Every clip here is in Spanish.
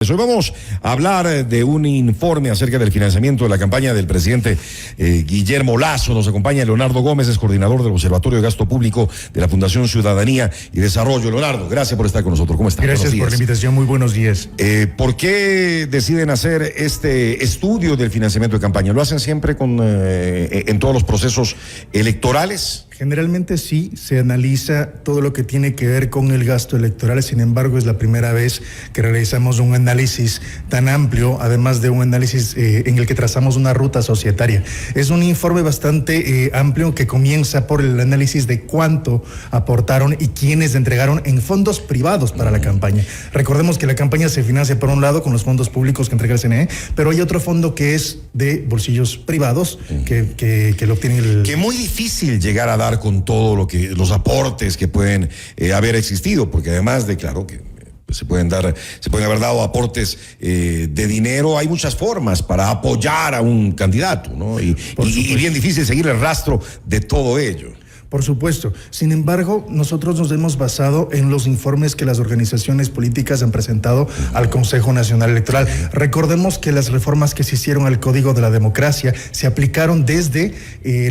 Hoy vamos a hablar de un informe acerca del financiamiento de la campaña del presidente Guillermo Lasso. Nos acompaña Leonardo Gómez, es coordinador del Observatorio de Gasto Público de la Fundación Ciudadanía y Desarrollo. Leonardo, gracias por estar con nosotros. ¿Cómo estás? Gracias por la invitación, muy buenos días. ¿Por qué deciden hacer este estudio del financiamiento de campaña? ¿Lo hacen siempre en todos los procesos electorales? Generalmente sí, se analiza todo lo que tiene que ver con el gasto electoral. Sin embargo, es la primera vez que realizamos un análisis tan amplio, además de un análisis en el que trazamos una ruta societaria. Es un informe bastante amplio que comienza por el análisis de cuánto aportaron y quiénes entregaron en fondos privados para la campaña. Recordemos que la campaña se financia por un lado con los fondos públicos que entrega el CNE, pero hay otro fondo que es de bolsillos privados que lo obtiene el... Que muy difícil llegar a dar con todo los aportes que pueden haber existido, porque además de, claro, que se pueden haber dado aportes de dinero. Hay muchas formas para apoyar a un candidato, ¿no? Y bien difícil seguir el rastro de todo ello. Por supuesto. Sin embargo, nosotros nos hemos basado en los informes que las organizaciones políticas han presentado al Consejo Nacional Electoral. Recordemos que las reformas que se hicieron al Código de la Democracia se aplicaron desde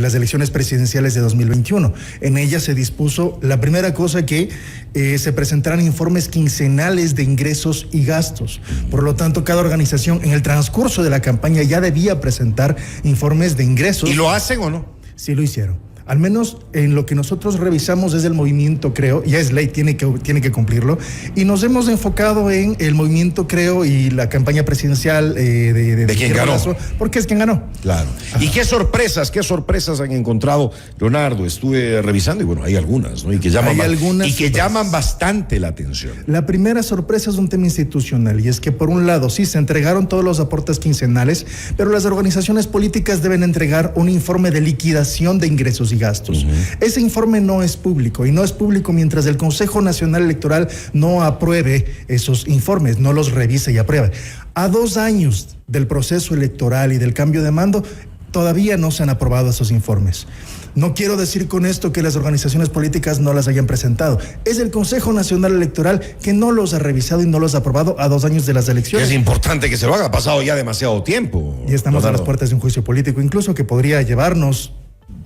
las elecciones presidenciales de 2021. En ellas se dispuso, la primera cosa, que se presentaran informes quincenales de ingresos y gastos. Por lo tanto, cada organización en el transcurso de la campaña ya debía presentar informes de ingresos. ¿Y lo hacen o no? Sí lo hicieron. Al menos en lo que nosotros revisamos desde el movimiento Creo, ya es ley, tiene que cumplirlo, y nos hemos enfocado en el movimiento Creo y la campaña presidencial de quien ganó. Lasso, porque es quien ganó. Claro. Ajá. ¿Y qué sorpresas han encontrado, Leonardo? Estuve revisando y bueno, hay algunas, ¿no? Y que llaman bastante la atención. La primera sorpresa es un tema institucional, y es que por un lado sí se entregaron todos los aportes quincenales, pero las organizaciones políticas deben entregar un informe de liquidación de ingresos y gastos. Ese informe no es público, y no es público mientras el Consejo Nacional Electoral no apruebe esos informes, no los revise y apruebe. A 2 años del proceso electoral y del cambio de mando, todavía no se han aprobado esos informes. No quiero decir con esto que las organizaciones políticas no las hayan presentado. Es el Consejo Nacional Electoral que no los ha revisado y no los ha aprobado a 2 años de las elecciones. Es importante que se lo haga, ha pasado ya demasiado tiempo. Y estamos a las puertas de un juicio político, incluso que podría llevarnos,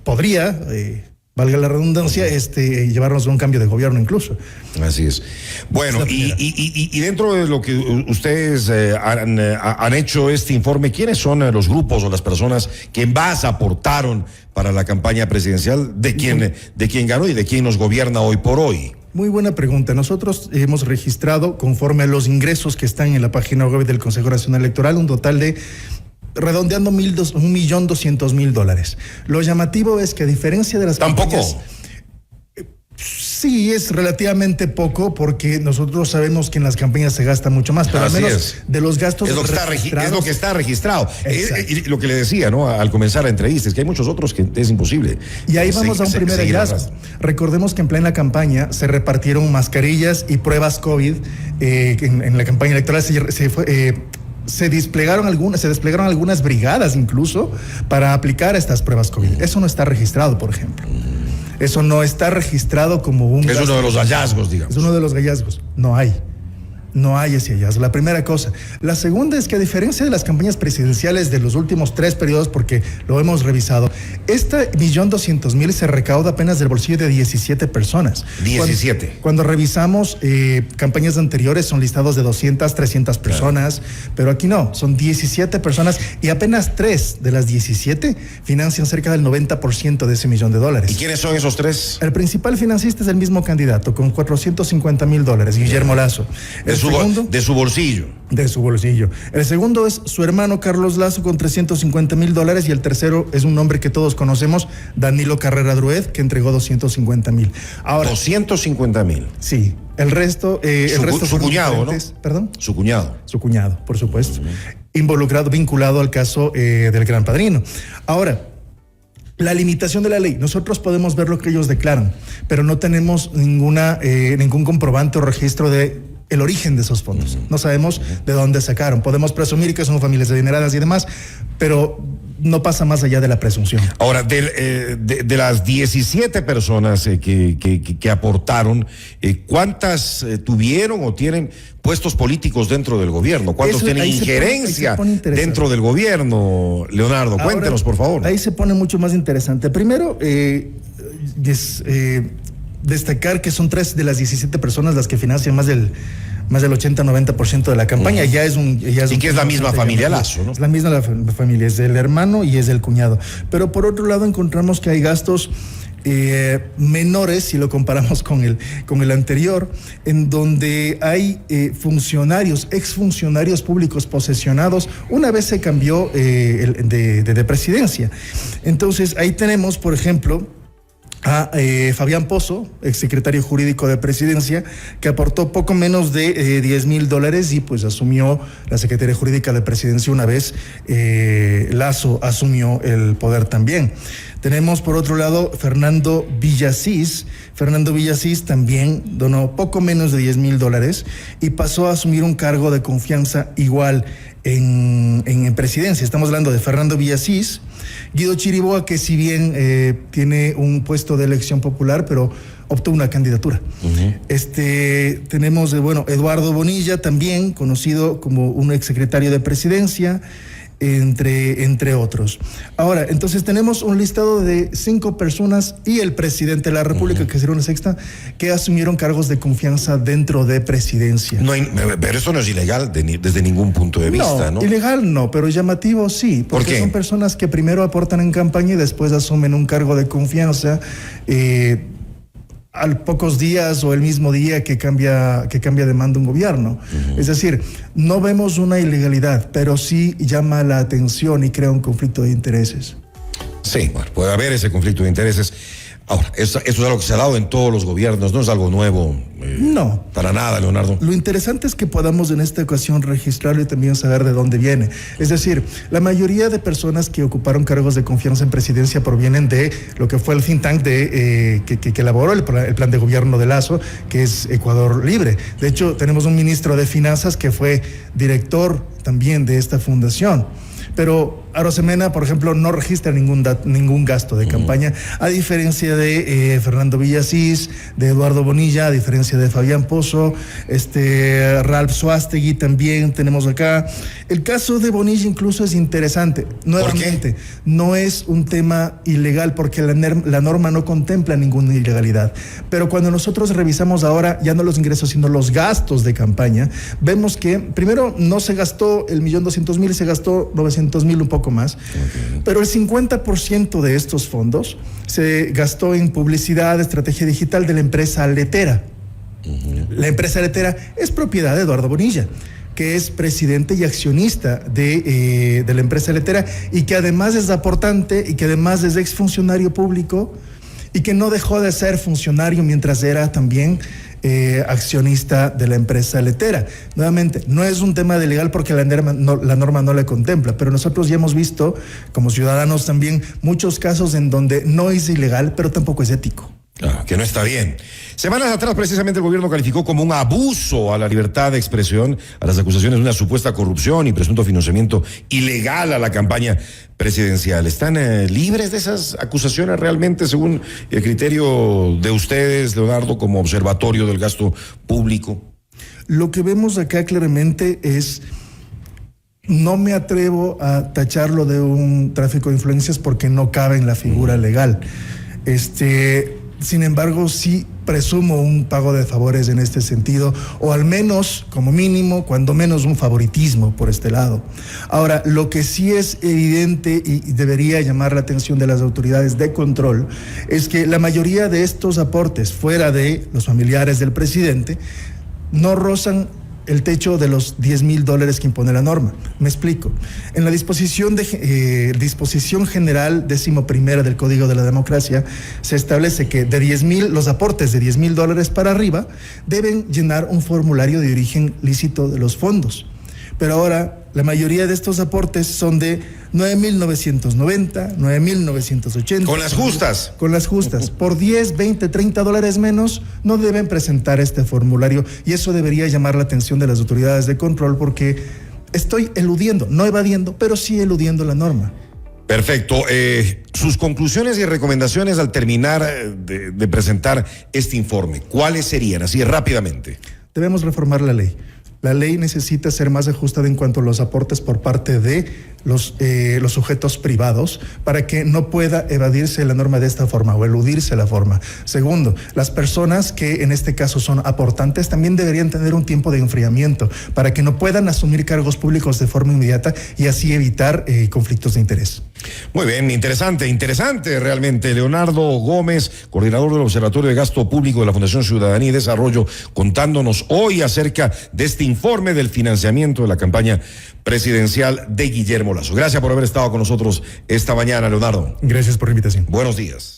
valga la redundancia, llevarnos a un cambio de gobierno incluso. Así es. Bueno, y dentro de lo que ustedes han hecho este informe, ¿quiénes son los grupos o las personas que más aportaron para la campaña presidencial de quién ganó y de quién nos gobierna hoy por hoy? Muy buena pregunta. Nosotros hemos registrado, conforme a los ingresos que están en la página web del Consejo Nacional Electoral, un total de, redondeando, $1.200.000. Lo llamativo es que, a diferencia de las campañas... Sí, es relativamente poco, porque nosotros sabemos que en las campañas se gasta mucho más, pero así al menos es. De los gastos es lo que está registrado. Y lo que le decía, ¿no? Al comenzar la entrevista, es que hay muchos otros que es imposible. Y ahí vamos a un primer hallazgo. Recordemos que en plena campaña se repartieron mascarillas y pruebas COVID. En la campaña electoral se desplegaron algunas brigadas incluso para aplicar estas pruebas COVID. Eso no está registrado, por ejemplo. Eso no está registrado como un... Es uno de los hallazgos, digamos. Es uno de los hallazgos. No hay ese hallazgo. La primera cosa. La segunda es que, a diferencia de las campañas presidenciales de los últimos 3 periodos, porque lo hemos revisado, esta $1.200.000 se recauda apenas del bolsillo de 17 personas. 17. Cuando revisamos campañas anteriores, son listados de 200, 300 personas, claro. Pero aquí no, son 17 personas, y apenas 3 de las 17 financian cerca del 90% de ese $1.000.000. ¿Y quiénes son esos 3? El principal financista es el mismo candidato, con $450.000, Guillermo Lasso. De su bolsillo. De su bolsillo. El segundo es su hermano Carlos Lasso, con $350.000, y el tercero es un nombre que todos conocemos, Danilo Carrera Drued, que entregó $250.000. Ahora, $250.000. Sí. El resto su cuñado, ¿no? ¿Perdón? Su cuñado. Su cuñado, por supuesto. Vinculado al caso del Gran Padrino. Ahora, la limitación de la ley. Nosotros podemos ver lo que ellos declaran, pero no tenemos ningún comprobante o registro de el origen de esos fondos. No sabemos de dónde sacaron. Podemos presumir que son familias adineradas y demás, pero no pasa más allá de la presunción. Ahora, de las 17 personas que aportaron, ¿cuántas tuvieron o tienen puestos políticos dentro del gobierno? ¿Cuántos tienen injerencia dentro del gobierno? Leonardo, cuéntenos, por favor. Ahí se pone mucho más interesante. Primero, destacar que son 3 de las 17 personas las que financian más del 80-90% de la campaña. Y que es la misma familia Lazo, ¿no? Es la misma familia, es del hermano y es del cuñado. Pero por otro lado encontramos que hay gastos menores si lo comparamos con el anterior, en donde hay exfuncionarios públicos posesionados una vez se cambió de presidencia. Entonces ahí tenemos, por ejemplo, a Fabián Pozo, exsecretario jurídico de Presidencia, que aportó poco menos de $10,000 y pues asumió la Secretaría Jurídica de Presidencia una vez Lazo asumió el poder también. Tenemos por otro lado Fernando Villasís. Fernando Villasís también donó poco menos de $10,000 y pasó a asumir un cargo de confianza igual en Presidencia. Estamos hablando de Fernando Villasís, Guido Chiriboga, que si bien tiene un puesto de elección popular, pero optó una candidatura. Tenemos, Eduardo Bonilla, también conocido como un exsecretario de Presidencia, entre otros. Ahora, entonces tenemos un listado de 5 personas y el presidente de la República, que sería una sexta, que asumieron cargos de confianza dentro de Presidencia. Pero eso no es ilegal desde ningún punto de vista, ¿no? Ilegal no, pero llamativo sí, porque ¿por qué? Son personas que primero aportan en campaña y después asumen un cargo de confianza a pocos días o el mismo día que cambia de mando un gobierno. Es decir, no vemos una ilegalidad, pero sí llama la atención y crea un conflicto de intereses. Sí, bueno, puede haber ese conflicto de intereses. Ahora, eso es algo que se ha dado en todos los gobiernos, no es algo nuevo. No. Para nada, Leonardo. Lo interesante es que podamos en esta ocasión registrarlo y también saber de dónde viene. Es decir, la mayoría de personas que ocuparon cargos de confianza en Presidencia provienen de lo que fue el think tank que elaboró el plan de gobierno de Lazo, que es Ecuador Libre. De hecho, tenemos un ministro de Finanzas que fue director también de esta fundación. Pero Arosemena, por ejemplo, no registra ningún gasto de campaña, a diferencia de Fernando Villasís, de Eduardo Bonilla, a diferencia de Fabián Pozo, Ralph Suástegui también tenemos acá. El caso de Bonilla incluso es interesante. Nuevamente, no es un tema ilegal porque la norma no contempla ninguna ilegalidad. Pero cuando nosotros revisamos ahora ya no los ingresos, sino los gastos de campaña, vemos que primero no se gastó el 1.200.000, se gastó 900.000, un poco más, pero el 50% de estos fondos se gastó en publicidad, estrategia digital de la empresa Letera. La empresa Letera es propiedad de Eduardo Bonilla, que es presidente y accionista de la empresa Letera y que además es aportante y que además es exfuncionario público y que no dejó de ser funcionario mientras era también accionista de la empresa Letera. Nuevamente, no es un tema de legal porque la norma no le contempla, pero nosotros ya hemos visto, como ciudadanos también, muchos casos en donde no es ilegal, pero tampoco es ético. Claro, que no está bien. Semanas atrás, precisamente, el gobierno calificó como un abuso a la libertad de expresión a las acusaciones de una supuesta corrupción y presunto financiamiento ilegal a la campaña presidencial. ¿Están libres de esas acusaciones realmente, según el criterio de ustedes, Leonardo, como observatorio del gasto público? Lo que vemos acá claramente es... No me atrevo a tacharlo de un tráfico de influencias porque no cabe en la figura legal. Sin embargo, sí presumo un pago de favores en este sentido, o al menos, como mínimo, cuando menos un favoritismo por este lado. Ahora, lo que sí es evidente y debería llamar la atención de las autoridades de control es que la mayoría de estos aportes, fuera de los familiares del presidente, no rozan el techo de los $10,000 que impone la norma. Me explico. En la disposición general 11ª del Código de la Democracia se establece que los aportes de $10,000 para arriba deben llenar un formulario de origen lícito de los fondos. Pero ahora la mayoría de estos aportes son de 9,990, 9,980. Con las justas. Con las justas. Por 10, 20, $30 menos no deben presentar este formulario y eso debería llamar la atención de las autoridades de control porque estoy eludiendo, no evadiendo, pero sí eludiendo la norma. Perfecto. Sus conclusiones y recomendaciones al terminar de presentar este informe, ¿cuáles serían? Así rápidamente. Debemos reformar la ley. La ley necesita ser más ajustada en cuanto a los aportes por parte de los sujetos privados para que no pueda evadirse la norma de esta forma o eludirse la forma. Segundo, las personas que en este caso son aportantes también deberían tener un tiempo de enfriamiento para que no puedan asumir cargos públicos de forma inmediata y así evitar conflictos de interés. Muy bien, interesante realmente. Leonardo Gómez, coordinador del Observatorio de Gasto Público de la Fundación Ciudadanía y Desarrollo, contándonos hoy acerca de este informe del financiamiento de la campaña presidencial de Guillermo Lasso. Gracias por haber estado con nosotros esta mañana, Leonardo. Gracias por la invitación. Buenos días.